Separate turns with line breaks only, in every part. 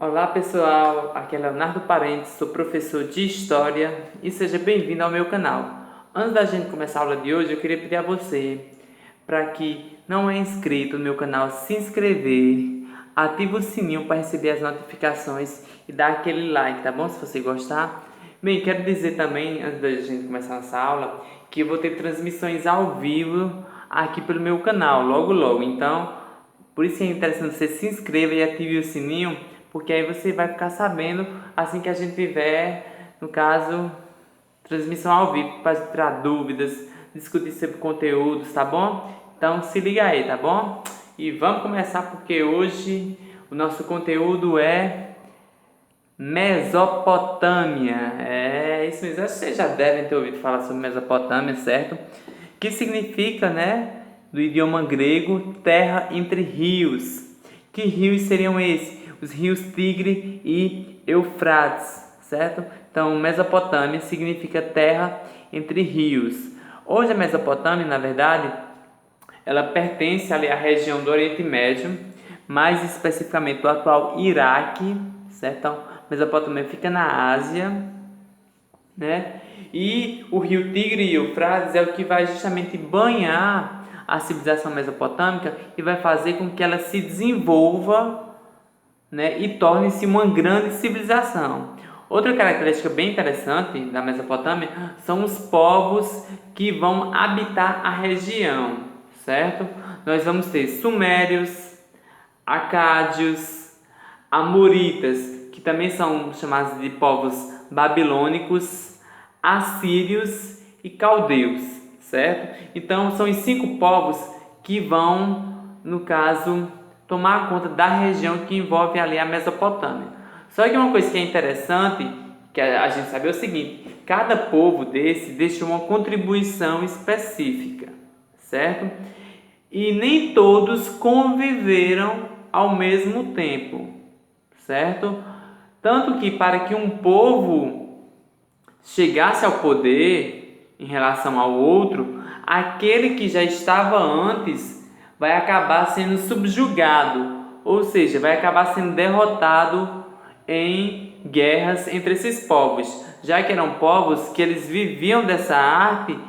Olá pessoal, aqui é Leonardo Parentes, sou professor de História e seja bem-vindo ao meu canal. Antes da gente começar a aula de hoje, eu queria pedir a você, para que não é inscrito no meu canal, se inscrever, ativa o sininho para receber as notificações e dar aquele like, tá bom? Se você gostar. Bem, quero dizer também, antes da gente começar essa aula, que eu vou ter transmissões ao vivo aqui pelo meu canal, logo. Então, por isso é interessante você se inscreva e ative o sininho, porque aí você vai ficar sabendo assim que a gente tiver, no caso, transmissão ao vivo, para tirar dúvidas, discutir sobre conteúdos, tá bom? Então se liga aí, tá bom? E vamos começar porque hoje o nosso conteúdo é Mesopotâmia. É isso mesmo, vocês já devem ter ouvido falar sobre Mesopotâmia, certo? Que significa, né, do idioma grego, terra entre rios. Que rios seriam esses? Os rios Tigre e Eufrates, certo? Então, Mesopotâmia significa terra entre rios. Hoje a Mesopotâmia, na verdade, ela pertence ali à região do Oriente Médio, mais especificamente do atual Iraque, certo? Então, Mesopotâmia fica na Ásia, né? E o rio Tigre e Eufrates é o que vai justamente banhar a civilização mesopotâmica e vai fazer com que ela se desenvolva, né, e torne-se uma grande civilização. Outra característica bem interessante da Mesopotâmia são os povos que vão habitar a região, certo? Nós vamos ter sumérios, acádios, amoritas, que também são chamados de povos babilônicos, assírios e caldeus, certo? Então são os 5 povos que vão, no caso, tomar conta da região que envolve ali a Mesopotâmia. Só que uma coisa que é interessante, que a gente sabe é o seguinte: cada povo desse deixou uma contribuição específica, certo? E nem todos conviveram ao mesmo tempo, certo? Tanto que para que um povo chegasse ao poder em relação ao outro, aquele que já estava antes vai acabar sendo subjugado, ou seja, vai acabar sendo derrotado em guerras entre esses povos, já que eram povos que eles viviam dessa arte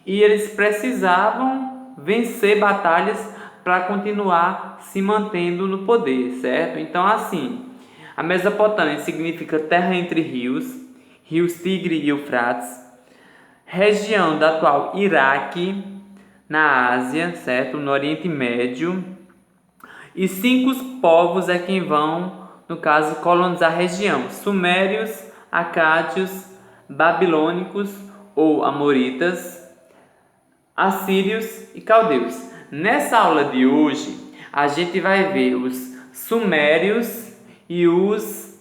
e eles precisavam vencer batalhas para continuar se mantendo no poder, certo? Então, assim, a Mesopotâmia significa terra entre rios, rios Tigre e Eufrates, região do atual Iraque, na Ásia, certo? No Oriente Médio. E 5 povos é quem vão, no caso, colonizar a região: sumérios, acádios, babilônicos ou amoritas, assírios e caldeus. Nessa aula de hoje, a gente vai ver os sumérios e os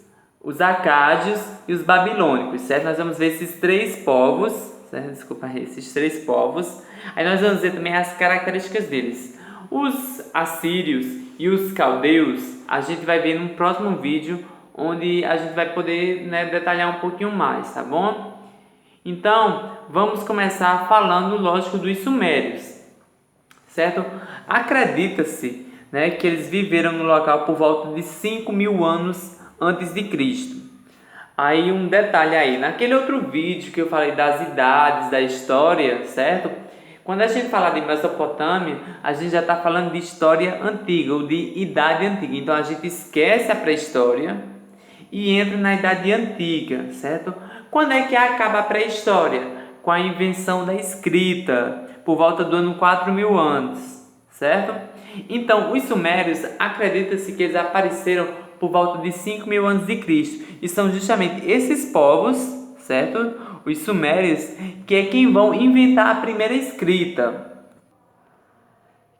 acádios e os babilônicos, certo? Nós vamos ver esses 3 povos, certo? Desculpa, esses 3 povos. Aí nós vamos ver também as características deles. Os assírios e os caldeus, a gente vai ver no próximo vídeo, onde a gente vai poder, né, detalhar um pouquinho mais, tá bom? Então, vamos começar falando, lógico, dos sumérios, certo? Acredita-se, né, que eles viveram no local por volta de 5.000 anos antes de Cristo. Aí um detalhe aí, naquele outro vídeo que eu falei das idades da história, certo? Quando a gente fala de Mesopotâmia, a gente já está falando de história antiga ou de idade antiga. Então a gente esquece a pré-história e entra na idade antiga, certo? Quando é que acaba a pré-história? Com a invenção da escrita, por volta do ano 4.000 anos, certo? Então, os sumérios, acredita-se que eles apareceram por volta de 5.000 anos de Cristo. E são justamente esses povos, certo? Os sumérios, que é quem vão inventar a primeira escrita.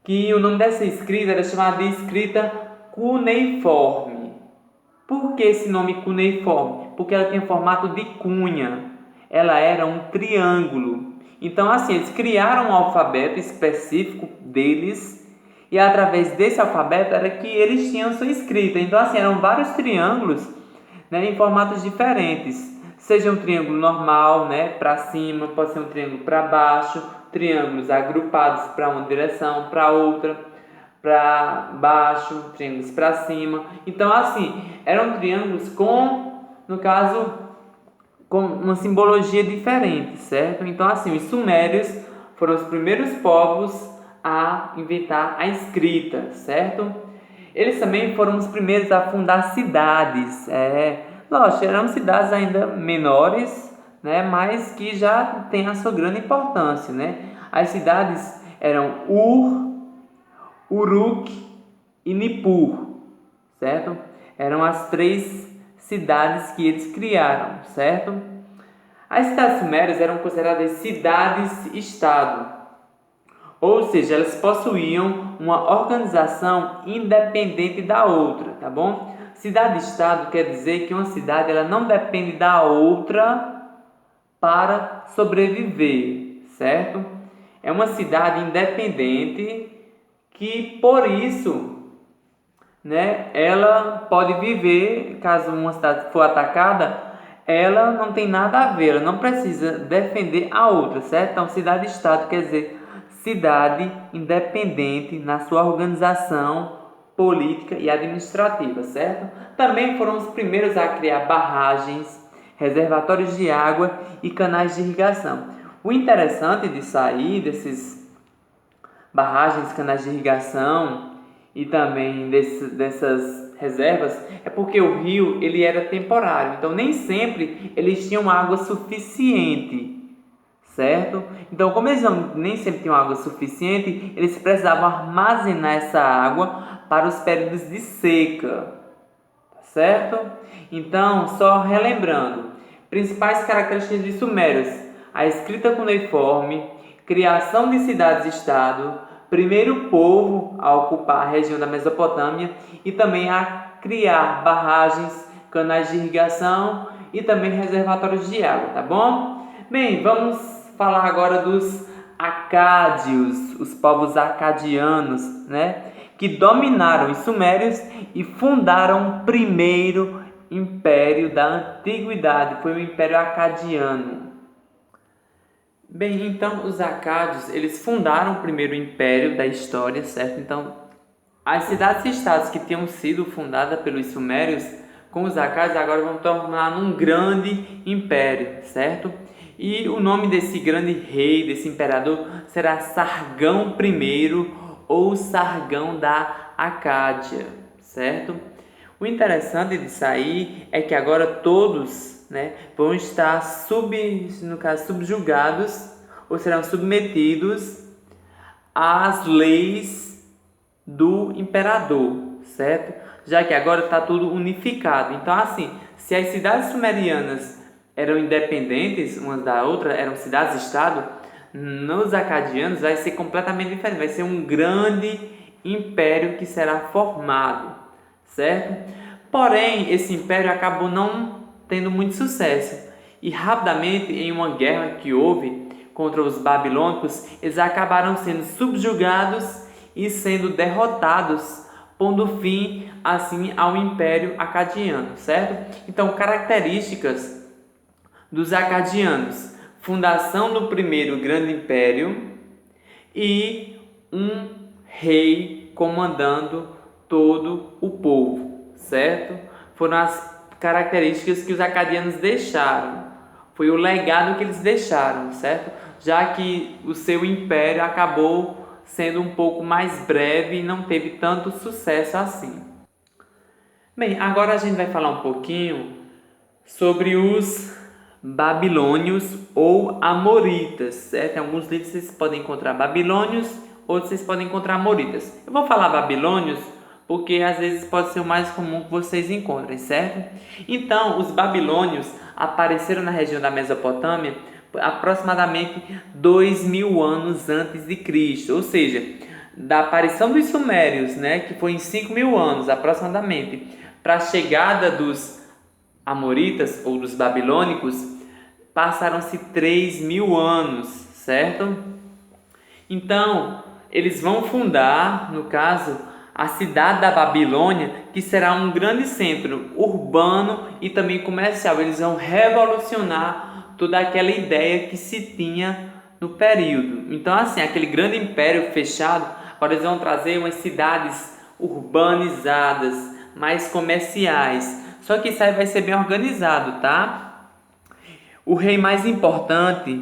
Que o nome dessa escrita era chamada de escrita cuneiforme. Por que esse nome cuneiforme? Porque ela tinha formato de cunha. Ela era um triângulo. Então, assim, eles criaram um alfabeto específico deles e através desse alfabeto era que eles tinham sua escrita. Então, assim, eram vários triângulos, né, em formatos diferentes. Seja um triângulo normal, né, para cima, pode ser um triângulo para baixo, triângulos agrupados para uma direção, para outra, para baixo, triângulos para cima. Então, assim, eram triângulos com, no caso, com uma simbologia diferente, certo? Então, assim, os sumérios foram os primeiros povos a inventar a escrita, certo? Eles também foram os primeiros a fundar cidades. Lógico, eram cidades ainda menores, né? Mas que já têm a sua grande importância, né? As cidades eram Ur, Uruk e Nippur, certo? Eram as 3 cidades que eles criaram, certo? As cidades sumérias eram consideradas cidades-estado, ou seja, elas possuíam uma organização independente da outra, tá bom? Cidade-estado quer dizer que uma cidade ela não depende da outra para sobreviver, certo? É uma cidade independente que, por isso, né, ela pode viver, caso uma cidade for atacada, ela não tem nada a ver, ela não precisa defender a outra, certo? Então, cidade-estado quer dizer cidade independente na sua organização política e administrativa, certo? Também foram os primeiros a criar barragens, reservatórios de água e canais de irrigação. O interessante de sair desses barragens, canais de irrigação e também dessas reservas é porque o rio ele era temporário, então nem sempre eles tinham água suficiente, certo? Então, como eles nem sempre tinham água suficiente, eles precisavam armazenar essa água para os períodos de seca, certo? Então, só relembrando, principais características de Sumérios: a escrita cuneiforme, criação de cidades-estado, primeiro povo a ocupar a região da Mesopotâmia e também a criar barragens, canais de irrigação e também reservatórios de água, tá bom? Bem, vamos falar agora dos acádios, os povos acadianos, né? Que dominaram os sumérios e fundaram o primeiro império da antiguidade, foi o Império Acadiano. Bem, então os acádios, eles fundaram o primeiro império da história, certo? Então, as cidades-estados que tinham sido fundadas pelos sumérios, com os acádios, agora vão tornar num grande império, certo? E o nome desse grande rei, desse imperador, será Sargão I ou Sargão da Acádia, certo? O interessante disso aí é que agora todos, né, vão estar subjugados ou serão submetidos às leis do imperador, certo? Já que agora está tudo unificado. Então, assim, se as cidades sumerianas eram independentes umas da outra, eram cidades-estado, nos acadianos vai ser completamente diferente, vai ser um grande império que será formado, certo? Porém, esse império acabou não tendo muito sucesso e rapidamente, em uma guerra que houve contra os babilônicos, eles acabaram sendo subjugados e sendo derrotados, pondo fim assim ao Império Acadiano, certo? Então, características dos acadianos: fundação do primeiro grande império e um rei comandando todo o povo, certo? Foram as características que os acadianos deixaram, foi o legado que eles deixaram, certo? Já que o seu império acabou sendo um pouco mais breve e não teve tanto sucesso assim. Bem, agora a gente vai falar um pouquinho sobre os babilônios ou amoritas, certo? Em alguns livros vocês podem encontrar babilônios, outros vocês podem encontrar amoritas. Eu vou falar babilônios porque às vezes pode ser o mais comum que vocês encontrem, certo? Então, os babilônios apareceram na região da Mesopotâmia aproximadamente 2000 anos antes de Cristo, ou seja, da aparição dos sumérios, né, que foi em 5000 anos aproximadamente, para a chegada dos amoritas ou dos babilônicos, passaram-se 3000 anos, certo? Então, eles vão fundar, no caso, a cidade da Babilônia, que será um grande centro urbano e também comercial. Eles vão revolucionar toda aquela ideia que se tinha no período. Então, assim, aquele grande império fechado Agora eles vão trazer umas cidades urbanizadas, mais comerciais. Só que isso aí vai ser bem organizado, tá? O rei mais importante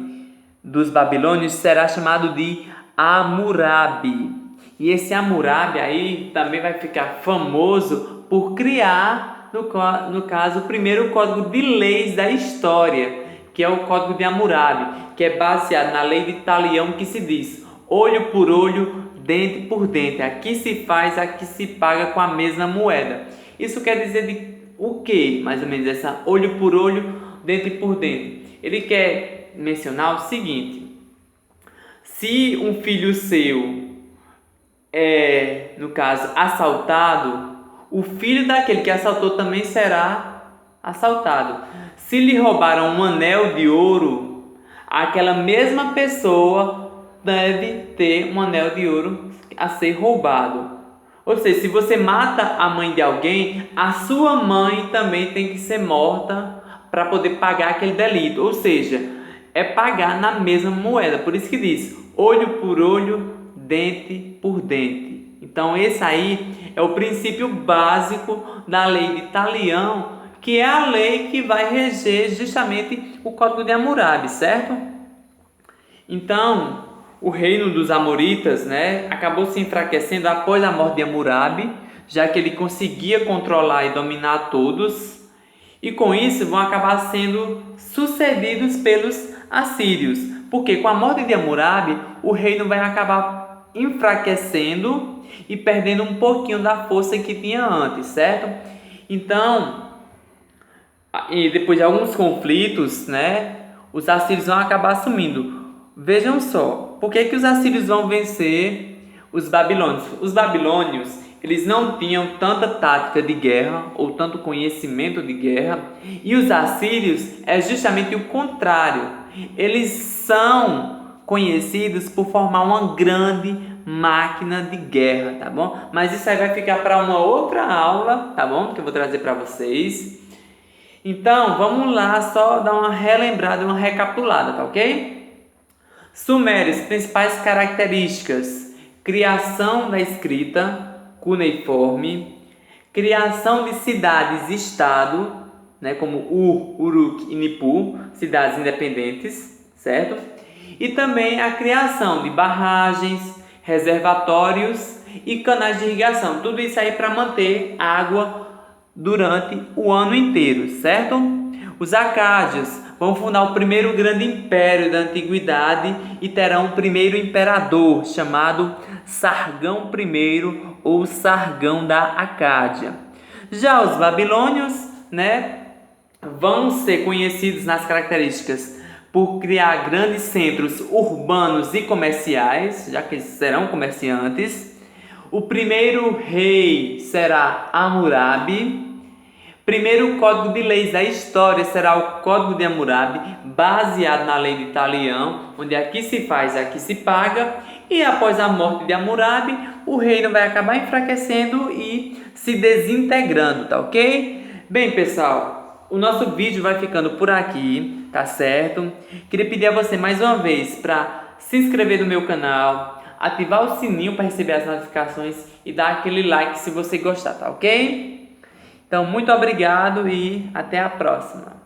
dos babilônios será chamado de Hammurabi. E esse Hammurabi aí também vai ficar famoso por criar, no caso, o primeiro código de leis da história, que é o Código de Hammurabi, que é baseado na lei de Talião, que se diz olho por olho, dente por dente. Aqui se faz, aqui se paga com a mesma moeda. Isso quer dizer de o que? Mais ou menos essa olho por olho, dente por dente. Ele quer mencionar o seguinte: se um filho seu é, no caso, assaltado, o filho daquele que assaltou também será assaltado. Se lhe roubaram um anel de ouro, aquela mesma pessoa deve ter um anel de ouro a ser roubado. Ou seja, se você mata a mãe de alguém, a sua mãe também tem que ser morta para poder pagar aquele delito. Ou seja, é pagar na mesma moeda. Por isso que diz olho por olho, dente por dente. Então esse aí é o princípio básico da lei de Talião, que é a lei que vai reger justamente o Código de Hammurabi, certo? Então, o reino dos Amoritas, né, acabou se enfraquecendo após a morte de Hammurabi, já que ele conseguia controlar e dominar todos, e com isso vão acabar sendo sucedidos pelos assírios, porque com a morte de Hammurabi, o reino vai acabar enfraquecendo e perdendo um pouquinho da força que tinha antes, certo? Então, e depois de alguns conflitos, né, os assírios vão acabar assumindo. Vejam só, por que os assírios vão vencer os babilônios? Os babilônios, eles não tinham tanta tática de guerra ou tanto conhecimento de guerra, e os assírios é justamente o contrário. Eles são conhecidos por formar uma grande máquina de guerra, tá bom? Mas isso aí vai ficar para uma outra aula, tá bom? Que eu vou trazer para vocês. Então, vamos lá, só dar uma relembrada, uma recapitulada, tá ok? Sumérios, principais características: criação da escrita cuneiforme, criação de cidades-estado, né, como Ur, Uruk e Nippur, cidades independentes, certo? E também a criação de barragens, reservatórios e canais de irrigação. Tudo isso aí para manter água durante o ano inteiro, certo? Os acádios vão fundar o primeiro grande império da antiguidade e terão o primeiro imperador, chamado Sargão I ou Sargão da Acádia. Já os babilônios, né, vão ser conhecidos nas características por criar grandes centros urbanos e comerciais, já que eles serão comerciantes. O primeiro rei será Hammurabi. Primeiro código de leis da história será o Código de Hammurabi, baseado na lei de Talião, onde aqui se faz, aqui se paga. E após a morte de Hammurabi, o reino vai acabar enfraquecendo e se desintegrando, tá ok? Bem, pessoal, o nosso vídeo vai ficando por aqui, tá certo? Queria pedir a você mais uma vez para se inscrever no meu canal, ativar o sininho para receber as notificações e dar aquele like se você gostar, tá ok? Então, muito obrigado e até a próxima.